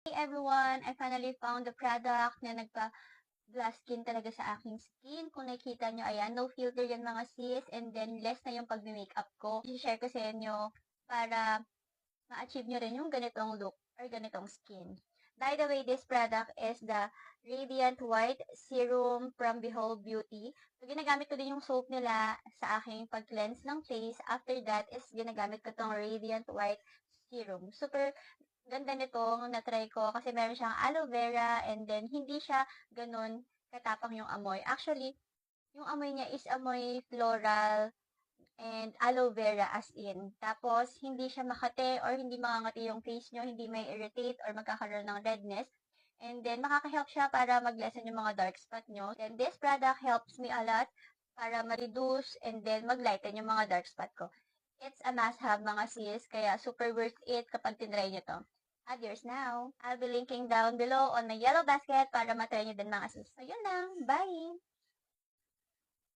Hey everyone! I finally found the product na nagpa-glass skin talaga sa aking skin. Kung nakikita nyo, ayan, no filter yan mga sis. And then, less na yung pag-makeup ko. I-share ko sa inyo para ma-achieve nyo rin yung ganitong look or ganitong skin. By the way, this product is the Radiant White Serum from Behold Beauty. So, ginagamit ko din yung soap nila sa aking pag-cleanse ng face. After that is ginagamit ko tong Radiant White Serum. Super ganda nitong na-try ko kasi meron siyang aloe vera and then hindi siya ganun katapang yung amoy. Actually, yung amoy niya is amoy floral and aloe vera as in. Tapos, hindi siya makate or hindi makangati yung face nyo, hindi may irritate or magkakaroon ng redness. And then, makaka-help siya para mag-lessen yung mga dark spot nyo. And this product helps me a lot para ma-reduce and then mag-lighten yung mga dark spot ko. It's a must-have mga sis, kaya super worth it kapag tinry nyo to. Add yours now. I'll be linking down below on my yellow basket para matry nyo din mga sis. So, yun lang. Bye!